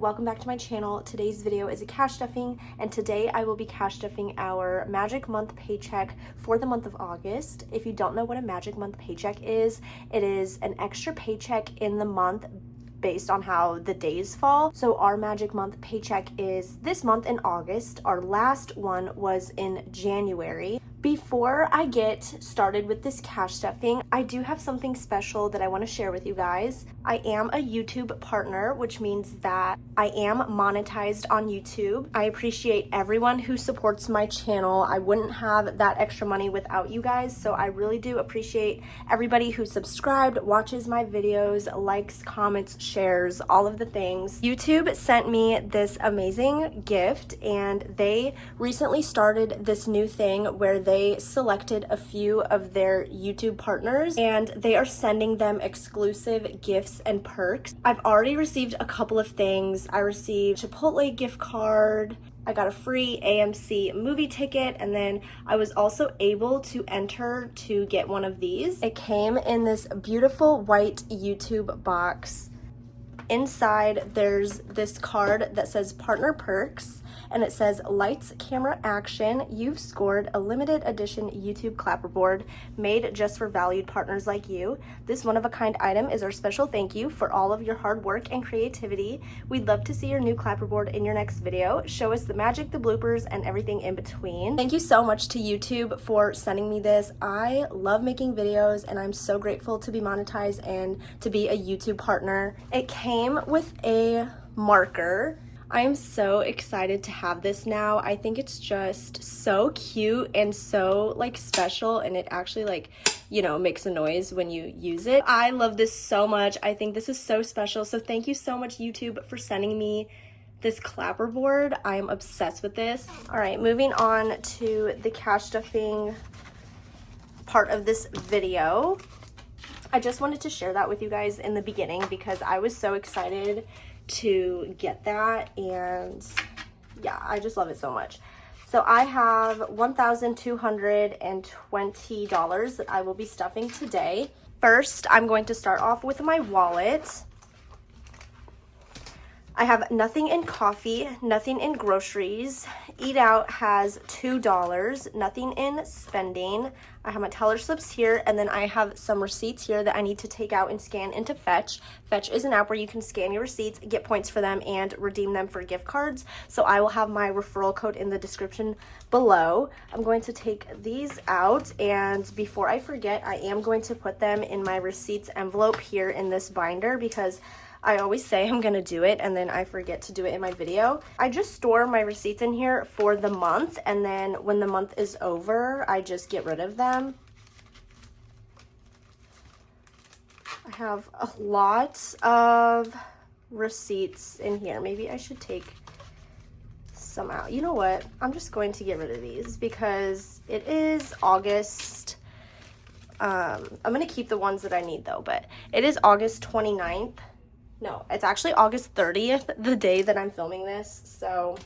welcome back to my channel. Today's video is a cash stuffing, and today I will be cash stuffing our Magic Month paycheck for the month of August. If you don't know what a Magic Month paycheck is, it is an extra paycheck in the month based on how the days fall. So our Magic Month paycheck is this month in August. Our last one was in January. Before I get started with this cash stuffing, I do have something special that I want to share with you guys. I am a YouTube partner, which means that I am monetized on YouTube. I appreciate everyone who supports my channel. I wouldn't have that extra money without you guys, so I really do appreciate everybody who subscribed, watches my videos, likes, comments, shares, all of the things. YouTube sent me this amazing gift, and they recently started this new thing where they selected a few of their YouTube partners and they are sending them exclusive gifts and perks. I've already received a couple of things. I received a Chipotle gift card, I got a free AMC movie ticket, and then I was also able to enter to get one of these. It came in this beautiful white YouTube box. Inside there's this card that says partner perks, and it says lights, camera, action. You've scored a limited edition YouTube clapperboard made just for valued partners like you. This one-of-a-kind item is our special thank you for all of your hard work and creativity. We'd love to see your new clapperboard in your next video. Show us the magic, the bloopers, and everything in between. Thank you so much to YouTube for sending me this. I love making videos, and I'm so grateful to be monetized and to be a YouTube partner. It came with a marker. I'm so excited to have this now. I think it's just so cute and so like special, and it actually like, you know, makes a noise when you use it. I love this so much. I think this is so special. So thank you so much, YouTube, for sending me this clapperboard. I am obsessed with this. All right, moving on to the cash stuffing part of this video. I just wanted to share that with you guys in the beginning because I was so excited to get that, and yeah, I just love it so much. So I have $1,220 that I will be stuffing today. First, I'm going to start off with my wallet. I have nothing in coffee, nothing in groceries. Eat Out has $2, nothing in spending. I have my teller slips here, and then I have some receipts here that I need to take out and scan into FENEQX. FENEQX is an app where you can scan your receipts, get points for them, and redeem them for gift cards. So I will have my referral code in the description below. I'm going to take these out, and before I forget, I am going to put them in my receipts envelope here in this binder because I always say I'm gonna do it and then I forget to do it in my video. I just store my receipts in here for the month, and then when the month is over, I just get rid of them. I have a lot of receipts in here. Maybe I should take some out. You know what? I'm just going to get rid of these because it is August. I'm gonna keep the ones that I need though, but it is August 29th. No, it's actually August 30th, the day that I'm filming this, so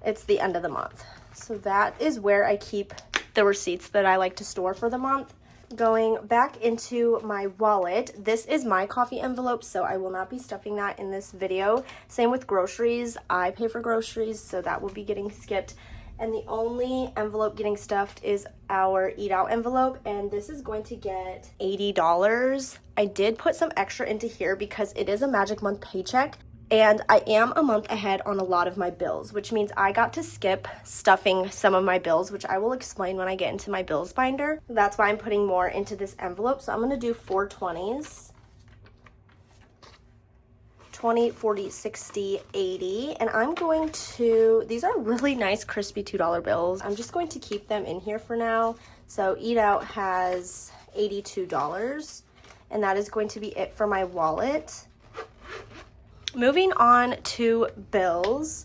it's the end of the month. So that is where I keep the receipts that I like to store for the month. Going back into my wallet, this is my coffee envelope, so I will not be stuffing that in this video. Same with groceries. I pay for groceries, so that will be getting skipped. And the only envelope getting stuffed is our Eat Out envelope, and this is going to get $80. I did put some extra into here because it is a Magic Month paycheck, and I am a month ahead on a lot of my bills, which means I got to skip stuffing some of my bills, which I will explain when I get into my bills binder. That's why I'm putting more into this envelope. So I'm going to do 4 20s. 20, 40, 60, 80, and I'm going to, these are really nice crispy $2 bills. I'm just going to keep them in here for now. So Eat Out has $82, and that is going to be it for my wallet. Moving on to bills,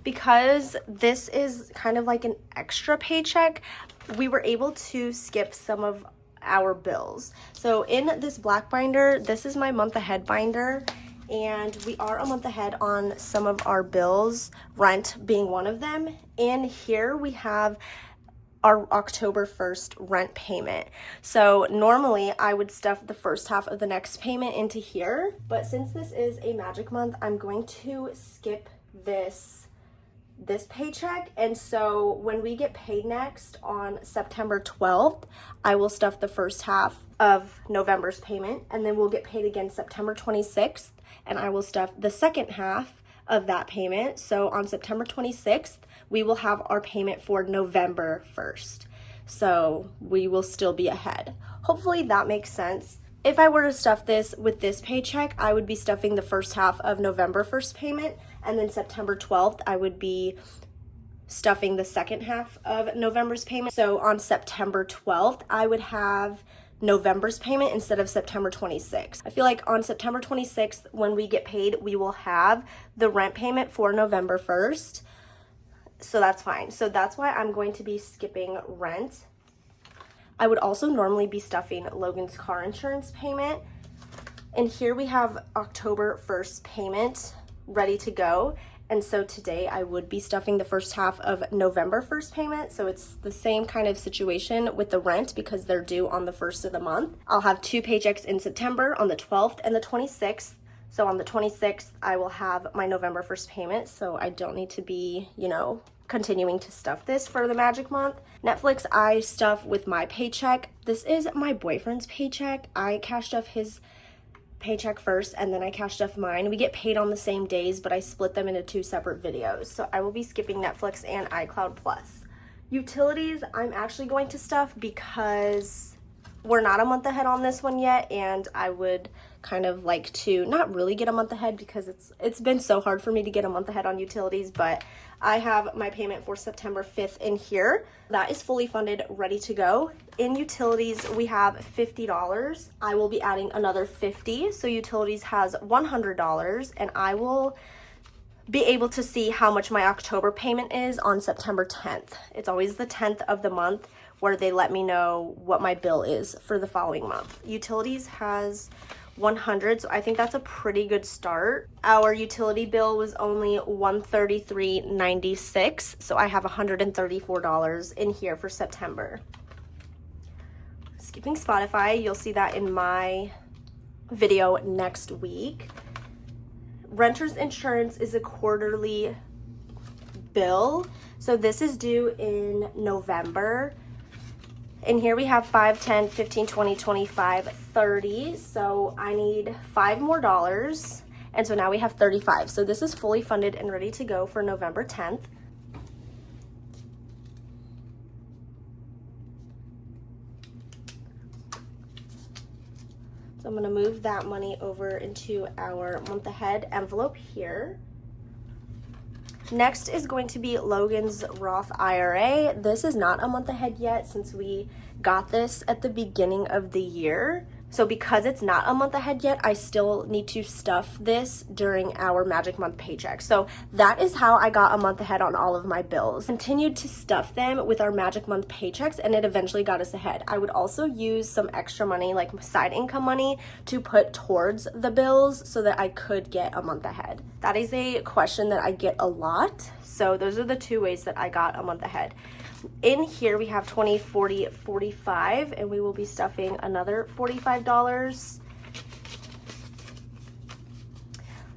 because this is kind of like an extra paycheck, we were able to skip some of our bills. So in this black binder, this is my month ahead binder, and we are a month ahead on some of our bills, rent being one of them. In here we have our October 1st rent payment. So normally I would stuff the first half of the next payment into here, but since this is a magic month, I'm going to skip this paycheck. And so when we get paid next on September 12th, I will stuff the first half of November's payment, and then we'll get paid again September 26th, and I will stuff the second half of that payment. So on September 26th, we will have our payment for November 1st. So we will still be ahead. Hopefully that makes sense. If I were to stuff this with this paycheck, I would be stuffing the first half of November 1st payment, and then September 12th, I would be stuffing the second half of November's payment. So on September 12th, I would have November's payment instead of September 26th. I feel like on September 26th, when we get paid, we will have the rent payment for November 1st. So that's fine. So that's why I'm going to be skipping rent. I would also normally be stuffing Logan's car insurance payment. And here we have October 1st payment ready to go. And so today I would be stuffing the first half of November 1st payment. So it's the same kind of situation with the rent because they're due on the 1st of the month. I'll have 2 paychecks in September on the 12th and the 26th. So on the 26th, I will have my November 1st payment. So I don't need to be, continuing to stuff this for the magic month. Netflix, I stuff with my paycheck. This is my boyfriend's paycheck. I cashed off his paycheck first, and then I cashed off mine. We get paid on the same days, but I split them into 2 separate videos. So I will be skipping Netflix and iCloud Plus. Utilities, I'm actually going to stuff because we're not a month ahead on this one yet, and I would kind of like to not really get a month ahead because it's been so hard for me to get a month ahead on utilities, but I have my payment for September 5th in here. That is fully funded, ready to go. In utilities, we have $50. I will be adding another $50, so utilities has $100, and I will be able to see how much my October payment is on September 10th. It's always the 10th of the month where they let me know what my bill is for the following month. Utilities has 100, so I think that's a pretty good start. Our utility bill was only $133.96, so I have $134 in here for September. Skipping Spotify, you'll see that in my video next week. Renter's insurance is a quarterly bill, so this is due in November. And here we have 5, 10, 15, 20, 25, 30. So I need $5 more. And so now we have 35. So this is fully funded and ready to go for November 10th. So I'm going to move that money over into our month ahead envelope here. Next is going to be Logan's Roth IRA. This is not a month ahead yet since we got this at the beginning of the year. So because it's not a month ahead yet, I still need to stuff this during our magic month paycheck. So that is how I got a month ahead on all of my bills. Continued to stuff them with our magic month paychecks, and it eventually got us ahead. I would also use some extra money, like side income money, to put towards the bills so that I could get a month ahead. That is a question that I get a lot. So those are the 2 ways that I got a month ahead. In here we have 20, 40, 45, and we will be stuffing another $45.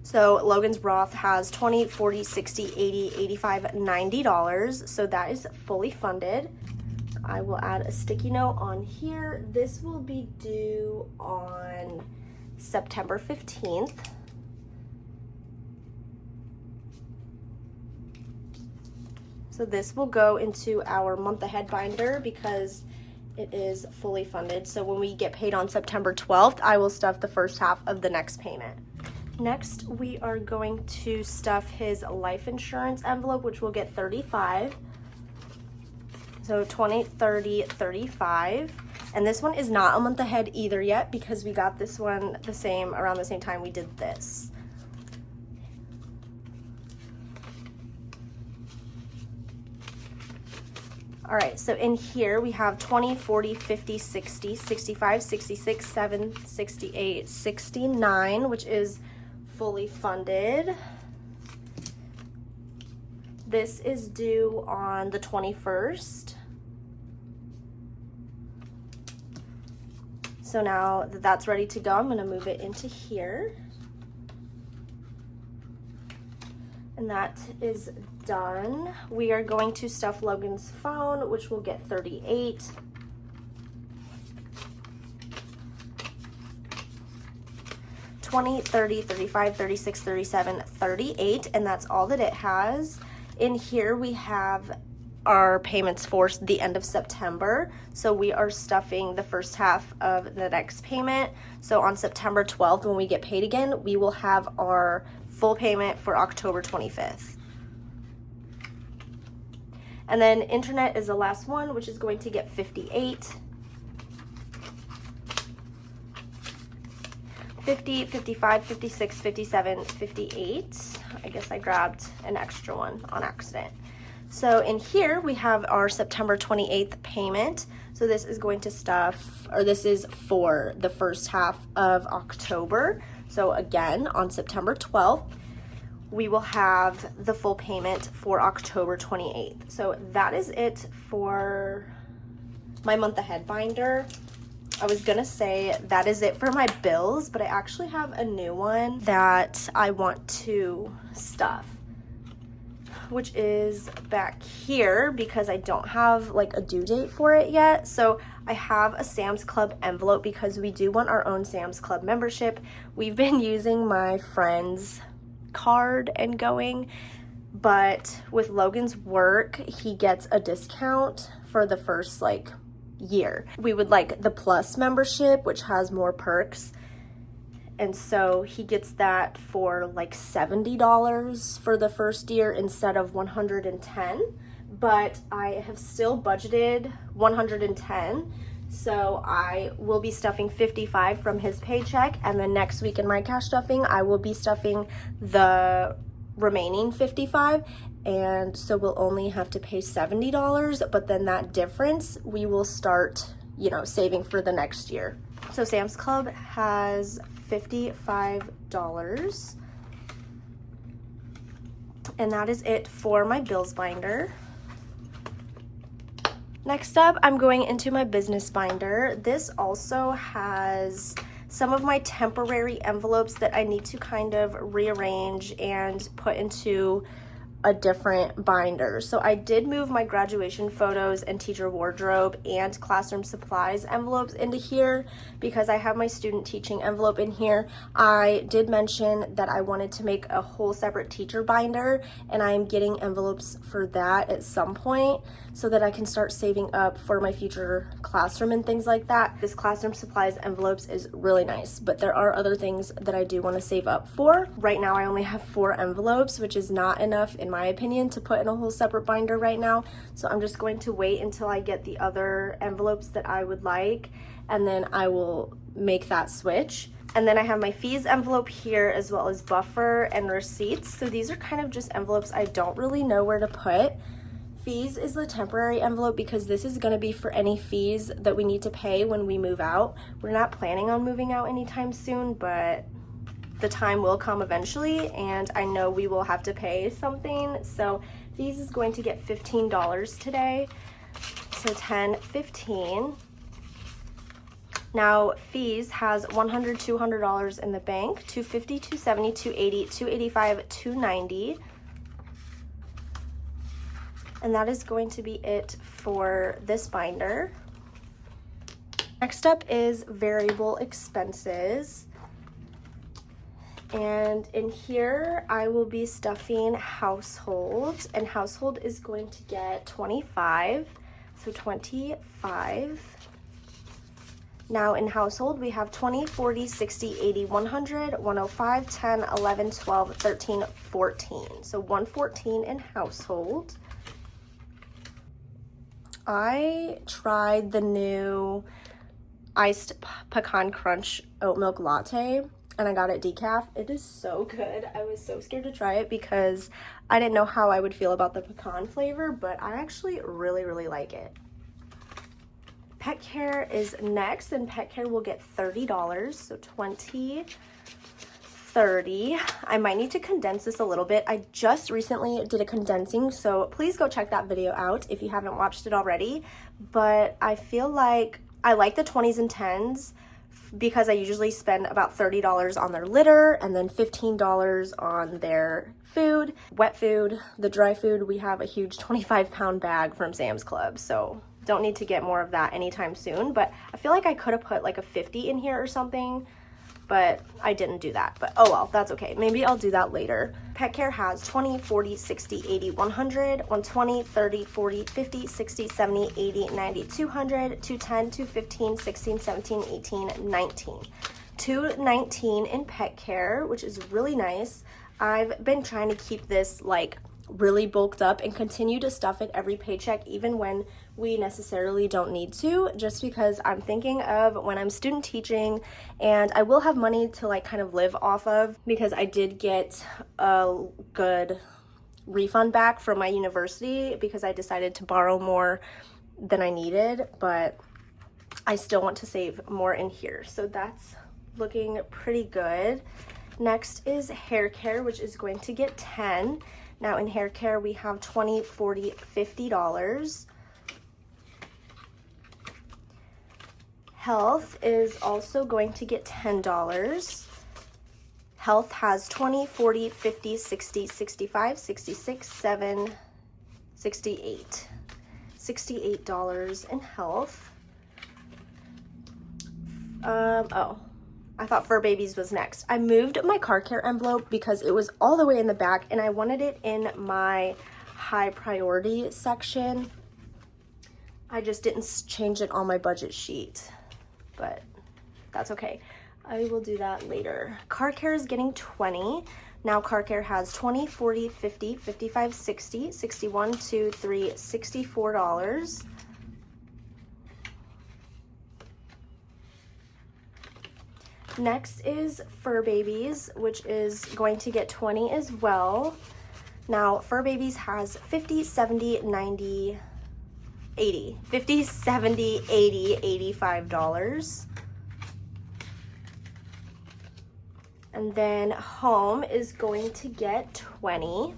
So Logan's Roth has 20, 40, 60, 80, 85, $90. So that is fully funded. I will add a sticky note on here. This will be due on September 15th. So this will go into our month ahead binder because it is fully funded. So when we get paid on September 12th, I will stuff the first half of the next payment. Next, we are going to stuff his life insurance envelope, which will get 35. So 20, 30, 35. And this one is not a month ahead either yet because we got this one around the same time we did this. All right, so in here we have 20, 40, 50, 60, 65, 66, 7, 68, 69, which is fully funded. This is due on the 21st. So now that that's ready to go, I'm gonna move it into here. And that is done. We are going to stuff Logan's phone, which will get 38. $20, $30, $35, $36, $37, $38, and that's all that it has. In here we have our payments for the end of September. So we are stuffing the first half of the next payment. So on September 12th, when we get paid again, we will have our full payment for October 25th. And then internet is the last one, which is going to get 58. 50, 55, 56, 57, 58. I guess I grabbed an extra one on accident. So in here we have our September 28th payment. So this is going to stuff, or this is for the first half of October. So again, on September 12th, we will have the full payment for October 28th. So that is it for my month ahead binder. I was gonna say that is it for my bills, but I actually have a new one that I want to stuff, which is back here because I don't have like a due date for it yet. So I have a Sam's Club envelope because we do want our own Sam's Club membership. We've been using my friend's card and going, but with Logan's work, he gets a discount for the first like year. We would like the Plus membership, which has more perks, and so he gets that for like $70 for the first year instead of $110, but I have still budgeted $110, so I will be stuffing 55 from his paycheck, and then next week in my cash stuffing I will be stuffing the remaining 55, and so we'll only have to pay $70, but then that difference we will start, you know, saving for the next year. So Sam's Club has $55, and that is it for my bills binder. Next up, I'm going into my business binder. This also has some of my temporary envelopes that I need to kind of rearrange and put into a different binder. So I did move my graduation photos and teacher wardrobe and classroom supplies envelopes into here because I have my student teaching envelope in here. I did mention that I wanted to make a whole separate teacher binder, and I am getting envelopes for that at some point so that I can start saving up for my future classroom and things like that. This classroom supplies envelopes is really nice, but there are other things that I do want to save up for. Right now I only have 4 envelopes, which is not enough in my opinion to put in a whole separate binder right now. So I'm just going to wait until I get the other envelopes that I would like, and then I will make that switch. And then I have my fees envelope here, as well as buffer and receipts. So these are kind of just envelopes I don't really know where to put. Fees is the temporary envelope because this is going to be for any fees that we need to pay when we move out. We're not planning on moving out anytime soon, but the time will come eventually, and I know we will have to pay something. So fees is going to get $15 today. So 10, 15. Now fees has $100, $200 in the bank, $250, $270, $280, $285, $290. And that is going to be it for this binder. Next up is variable expenses. And in here, I will be stuffing household, and household is going to get 25, so 25. Now in household, we have 20, 40, 60, 80, 100, 105, 10, 11, 12, 13, 14. So 114 in household. I tried the new iced pecan crunch oat milk latte, and I got it decaf. It is so good. I was so scared to try it because I didn't know how I would feel about the pecan flavor, but I actually really, really like it. Pet care is next, and pet care will get $30, so 20, 30. I might need to condense this a little bit. I just recently did a condensing, so please go check that video out if you haven't watched it already. But I feel like I like the 20s and 10s because I usually spend about $30 on their litter and then $15 on their food. Wet food, the dry food, we have a huge 25-pound bag from Sam's Club, so don't need to get more of that anytime soon. But I feel like I could have put like a 50 in here or something, but I didn't do that. But oh well, that's okay. Maybe I'll do that later. Pet care has 20, 40, 60, 80, 100, 120, 30, 40, 50, 60, 70, 80, 90, 200, 210, 215, 16, 17, 18, 19. 219 in pet care, which is really nice. I've been trying to keep this like really bulked up and continue to stuff it every paycheck, even when we necessarily don't need to, just because I'm thinking of when I'm student teaching and I will have money to like kind of live off of, because I did get a good refund back from my university because I decided to borrow more than I needed, but I still want to save more in here. So that's looking pretty good. Next is hair care, which is going to get 10. Now in hair care, we have 20, 40, $50. Health is also going to get $10. Health has 20, 40, 50, 60, 65, 66, 7, 68. $68 in health. Oh, I thought Fur Babies was next. I moved my car care envelope because it was all the way in the back and I wanted it in my high priority section. I just didn't change it on my budget sheet, but that's okay. I will do that later. Car care is getting 20. Now car care has 20, 40, 50, 55, 60, 61, 2, 3, $64. Next is Fur Babies, which is going to get 20 as well. Now Fur Babies has 50, 70, 90, 80. 50, 70, 80, $85. And then Home is going to get 20.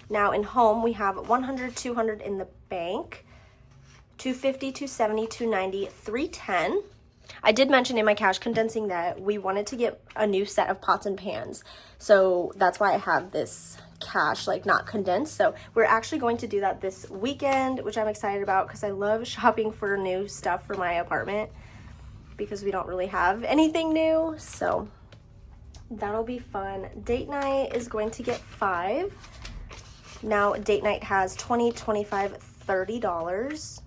Now in Home, we have 100, 200 in the bank, 250, 270, 290, 310. I did mention in my cash condensing that we wanted to get a new set of pots and pans. So that's why I have this cash, like not condensed. So we're actually going to do that this weekend, which I'm excited about because I love shopping for new stuff for my apartment because we don't really have anything new. So that'll be fun. Date night is going to get 5. Now date night has 20, 25, $30.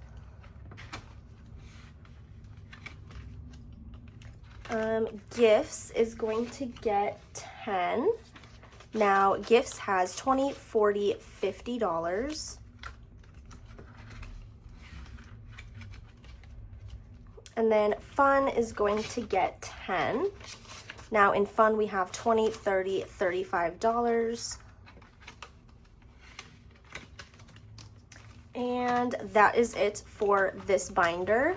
Gifts is going to get 10. Now gifts has 20, 40, $50. And then fun is going to get 10. Now in fun we have 20, 30, $35. And that is it for this binder.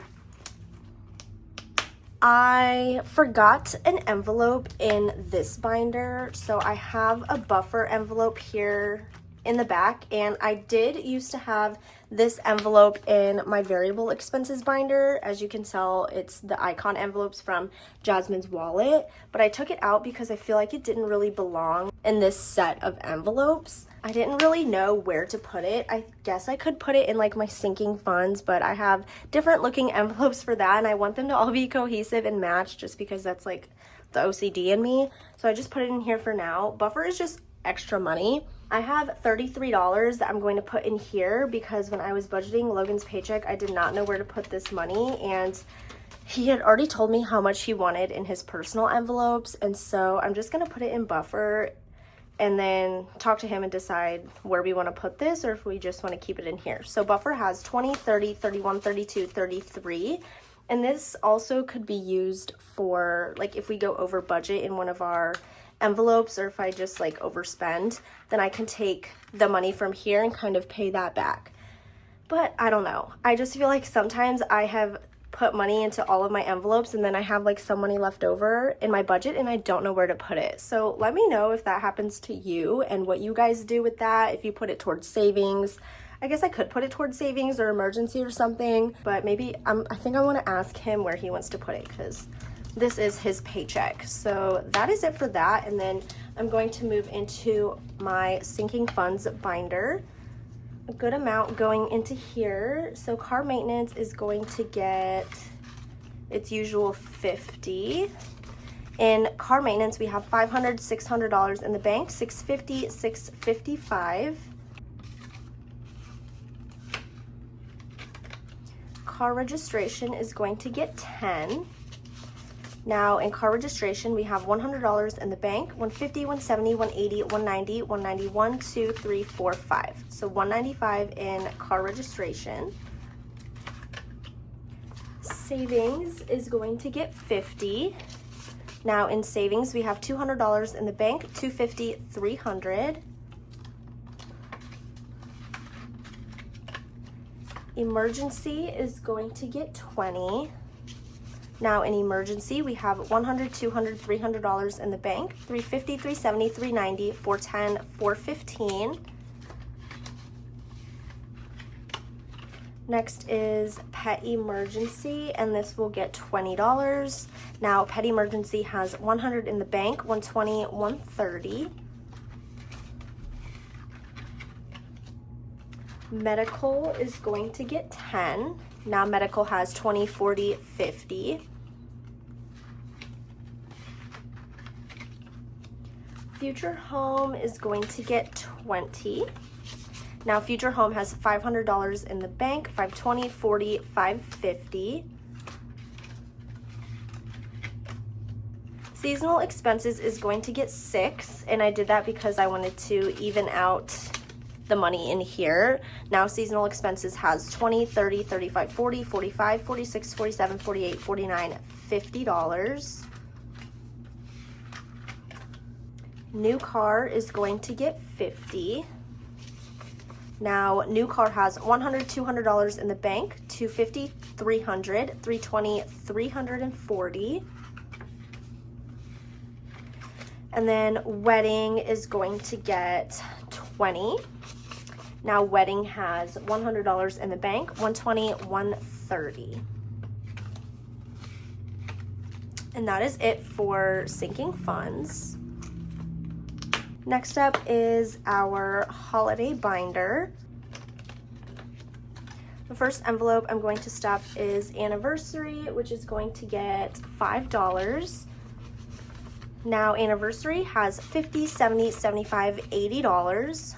I forgot an envelope in this binder, so I have a buffer envelope here in the back, and I did used to have this envelope in my variable expenses binder. As you can tell, it's the icon envelopes from Jasmine's wallet, but I took it out because I feel like it didn't really belong in this set of envelopes. I didn't really know where to put it. I guess I could put it in like my sinking funds, but I have different looking envelopes for that, and I want them to all be cohesive and match just because that's like the OCD in me. So I just put it in here for now. Buffer is just extra money. I have $33 that I'm going to put in here because when I was budgeting Logan's paycheck, I did not know where to put this money, and he had already told me how much he wanted in his personal envelopes, and so I'm just going to put it in buffer and then talk to him and decide where we want to put this or if we just want to keep it in here. So buffer has 20, 30, 31, 32, 33. And this also could be used for like if we go over budget in one of our envelopes, or if I just like overspend, then I can take the money from here and kind of pay that back. But I don't know. I just feel like sometimes I have put money into all of my envelopes and then I have like some money left over in my budget and I don't know where to put it. So let me know if that happens to you and what you guys do with that, if you put it towards savings. I guess I could put it towards savings or emergency or something, but maybe I think I want to ask him where he wants to put it because this is his paycheck. So that is it for that. And then I'm going to move into my sinking funds binder. A good amount going into here. So car maintenance is going to get its usual $50. In car maintenance, we have $500, $600 in the bank, $650, $655. Car registration is going to get $10. Now in car registration, we have $100 in the bank, $150, $170, $180, $190, $190, $1, $2, $3, $4, $5. So $195 in car registration. Savings is going to get $50. Now in savings, we have $200 in the bank, $250, $300. Emergency is going to get $20. Now in emergency, we have $100, $200, $300 in the bank, $350, $370, $390, $410, $415. Next is pet emergency, and this will get $20. Now pet emergency has $100 in the bank, $120, $130. Medical is going to get $10. Now medical has $20, $40, $50. Future home is going to get $20. Now future home has $500 in the bank, $520, $40, $550. Seasonal expenses is going to get $6, and I did that because I wanted to even out the money in here. Now seasonal expenses has $20, $30, $35, $40, $45, $46, $47, $48, $49, $50. New car is going to get $50. Now new car has $100, $200 in the bank, $250, $300, $320, $340. And then wedding is going to get $20. Now wedding has $100 in the bank, $120, $130. And that is it for sinking funds. Next up is our holiday binder. The first envelope I'm going to stuff is anniversary, which is going to get $5. Now anniversary has $50, $70, $75, $80.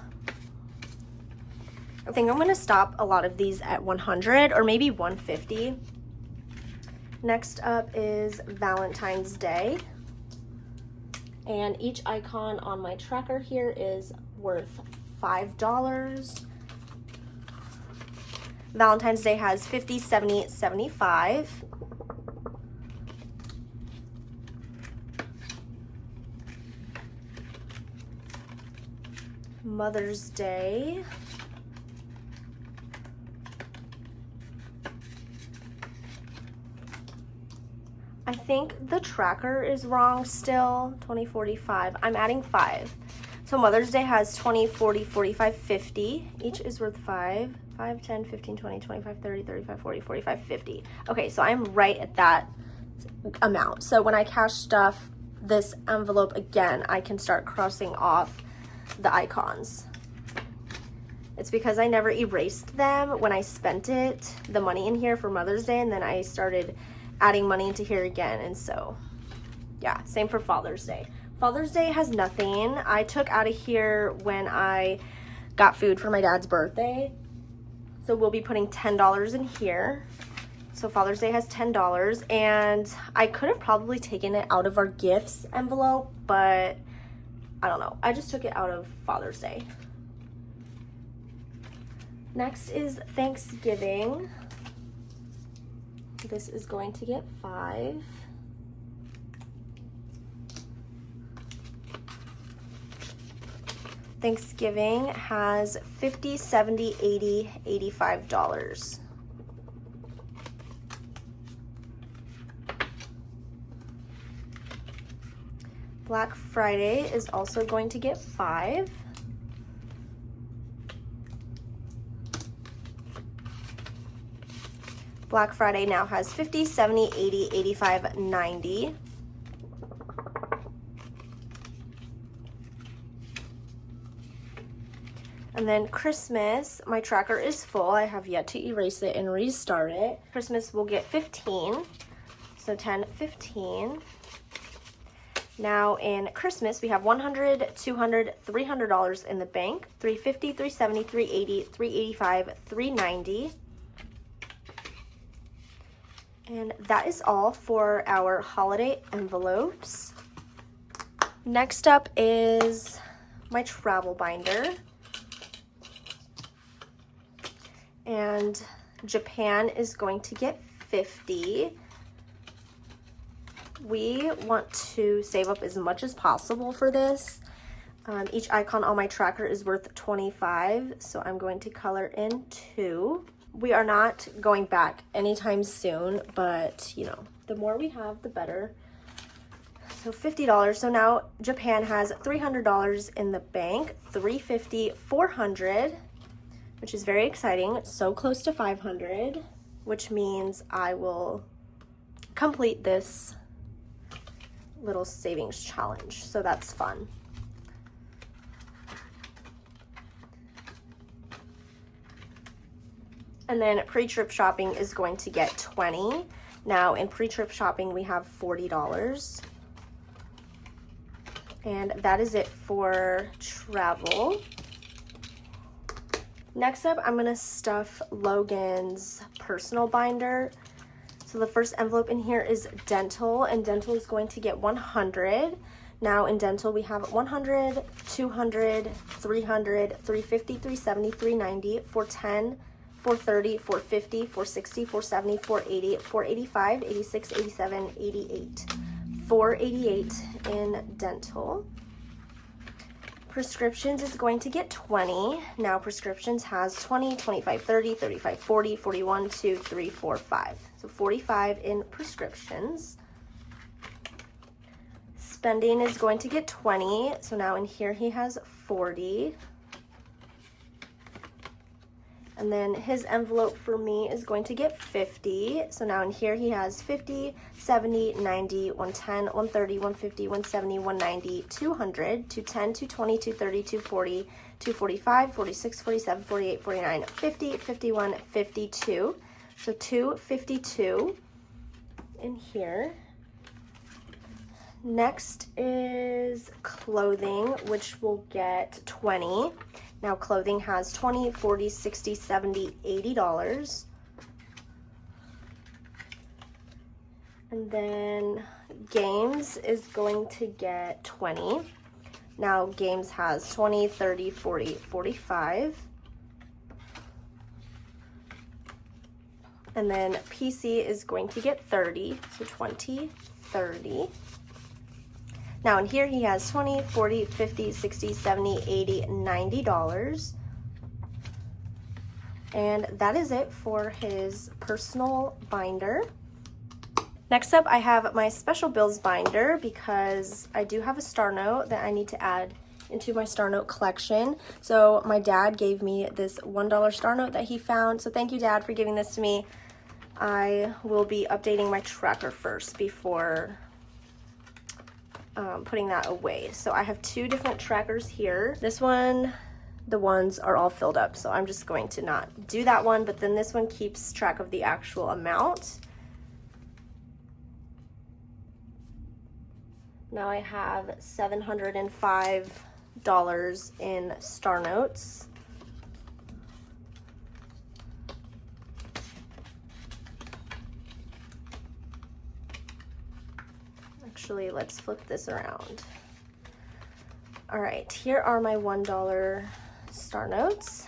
I think I'm going to stop a lot of these at 100 or maybe 150. Next up is Valentine's Day. And each icon on my tracker here is worth $5. Valentine's Day has 50, 70, 75. Mother's Day. I think the tracker is wrong still, 20, 45. I'm adding 5. So Mother's Day has 20, 40, 45, 50. Each is worth 5. 5, 10, 15, 20, 25, 30, 35, 40, 45, 50. Okay, so I'm right at that amount. So when I cash stuff this envelope again, I can start crossing off the icons. It's because I never erased them when I spent it, the money in here for Mother's Day, and then I started adding money into here again. And so yeah, same for Father's Day. Father's Day has nothing. I took out of here when I got food for my dad's birthday. So we'll be putting $10 in here. So Father's Day has $10, and I could have probably taken it out of our gifts envelope, but I don't know. I just took it out of Father's Day. Next is Thanksgiving. This is going to get 5. Thanksgiving has $50, $70, $80, $85. Black Friday is also going to get 5. Black Friday now has 50, 70, 80, 85, 90. And then Christmas, my tracker is full. I have yet to erase it and restart it. Christmas will get 15, so 10, 15. Now in Christmas, we have $100, $200, $300 in the bank, $350, $370, $380, $385, $390. And that is all for our holiday envelopes. Next up is my travel binder. And Japan is going to get 50. We want to save up as much as possible for this. Each icon on my tracker is worth 25, so I'm going to color in 2. We are not going back anytime soon, but you know, the more we have, the better. So $50. So now Japan has $300 in the bank, $350, $400, which is very exciting. So close to $500, which means I will complete this little savings challenge. So that's fun. And then pre-trip shopping is going to get 20. Now in pre-trip shopping, we have $40. And that is it for travel. Next up, I'm gonna stuff Logan's personal binder. So the first envelope in here is dental, and dental is going to get 100. Now in dental, we have 100, 200, 300, 350, 370, 390, 410, 430, 450, 460, 470, 480, 485, 86, 87, 88. 488 in dental. Prescriptions is going to get 20. Now prescriptions has 20, 25, 30, 35, 40, 41, 2, 3, 4, 5. So 45 in prescriptions. Spending is going to get 20. So now in here he has 40. And then his envelope for me is going to get 50. So now in here he has 50, 70, 90, 110, 130, 150, 170, 190, 200, 210, 220, 230, 240, 245, 46, 47, 48, 49, 50, 51, 52. So 252 in here. Next is clothing, which will get 20. Now clothing has 20, 40, 60, 70, $80. And then games is going to get 20. Now games has 20, 30, 40, 45. And then PC is going to get 30, so 20, 30. Now in here he has 20, 40, 50, 60, 70, 80, $90. And that is it for his personal binder. Next up, I have my special bills binder because I do have a star note that I need to add into my star note collection. So my dad gave me this $1 star note that he found. So thank you, Dad, for giving this to me. I will be updating my tracker first before putting that away. So I have 2 different trackers here. This one, the ones are all filled up, so I'm just going to not do that one, but then this one keeps track of the actual amount. Now I have $705 in star notes. Actually, let's flip this around. All right, here are my $1 star notes.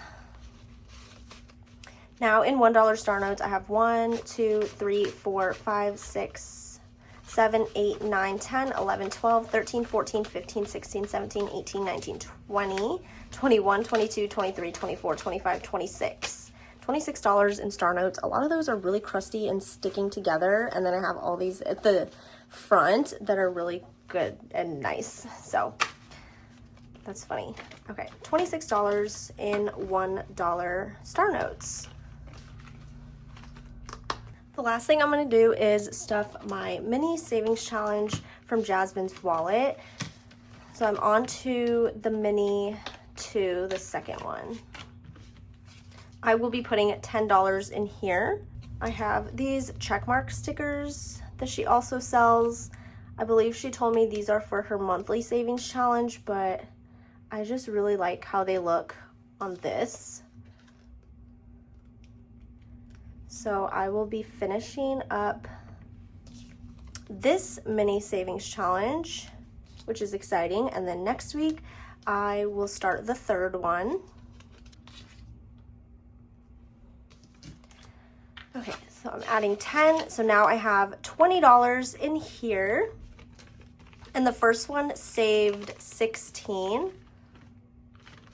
Now in $1 star notes, I have 1, 2, 3, 4, 5, 6, 7, 8, 9, 10, 11, 12, 13, 14, 15, 16, 17, 18, 19, 20, 21, 22, 23, 24, 25, 26. $26 in star notes. A lot of those are really crusty and sticking together, and then I have all these at the front that are really good and nice. So that's funny. Okay, $26 in $1 star notes. The last thing I'm going to do is stuff my mini savings challenge from Jasmine's wallet. So I'm on to the mini 2, the second one. I will be putting $10 in here. I have these checkmark stickers that she also sells. I believe she told me these are for her monthly savings challenge, but I just really like how they look on this. So I will be finishing up this mini savings challenge, which is exciting. And then next week, I will start the third one. Okay, so I'm adding 10. So now I have $20 in here. And the first one saved 16.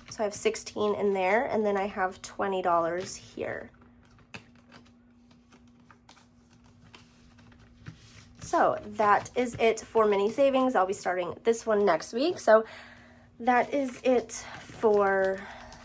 So I have 16 in there, and then I have $20 here. So that is it for mini savings. I'll be starting this one next week. So that is it for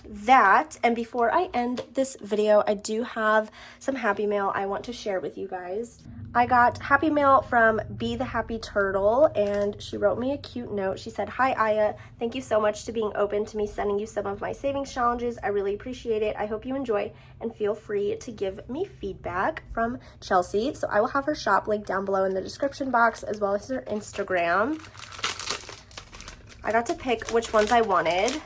that. And before I end this video, I do have some happy mail I want to share with you guys. I got happy mail from Be the Happy Turtle, and she wrote me a cute note. She said, "Hi Aya, thank you so much to being open to me sending you some of my savings challenges. I really appreciate it. I hope you enjoy, and feel free to give me feedback." From Chelsea. So I will have her shop linked down below in the description box, as well as her Instagram. I got to pick which ones I wanted.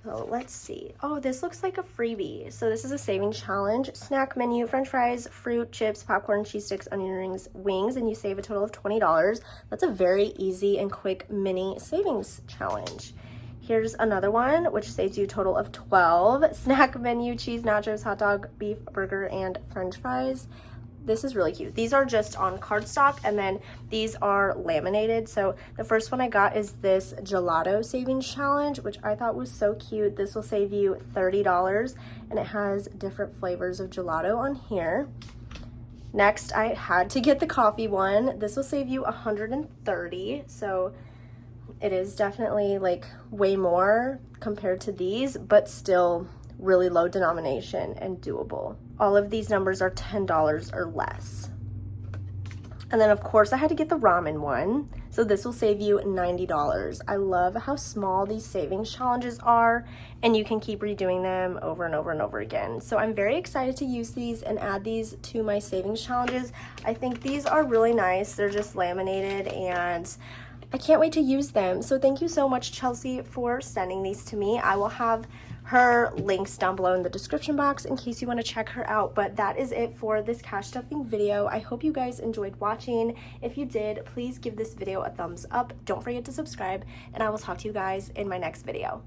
So let's see. Oh, this looks like a freebie. So this is a savings challenge. Snack menu, french fries, fruit, chips, popcorn, cheese sticks, onion rings, wings, and you save a total of $20. That's a very easy and quick mini savings challenge. Here's another one, which saves you a total of 12. Snack menu, cheese, nachos, hot dog, beef, burger, and french fries. This is really cute. These are just on cardstock, and then these are laminated. So the first one I got is this gelato savings challenge, which I thought was so cute. This will save you $30, and it has different flavors of gelato on here. Next, I had to get the coffee one. This will save you $130. So it is definitely like way more compared to these, but still really low denomination and doable. All of these numbers are $10 or less. And then of course I had to get the ramen one. So this will save you $90. I love how small these savings challenges are, and you can keep redoing them over and over and over again. So I'm very excited to use these and add these to my savings challenges. I think these are really nice. They're just laminated, and I can't wait to use them. So thank you so much, Chelsea, for sending these to me. I will have her links down below in the description box in case you want to check her out. But that is it for this cash stuffing video. I hope you guys enjoyed watching. If you did, please give this video a thumbs up. Don't forget to subscribe, and I will talk to you guys in my next video.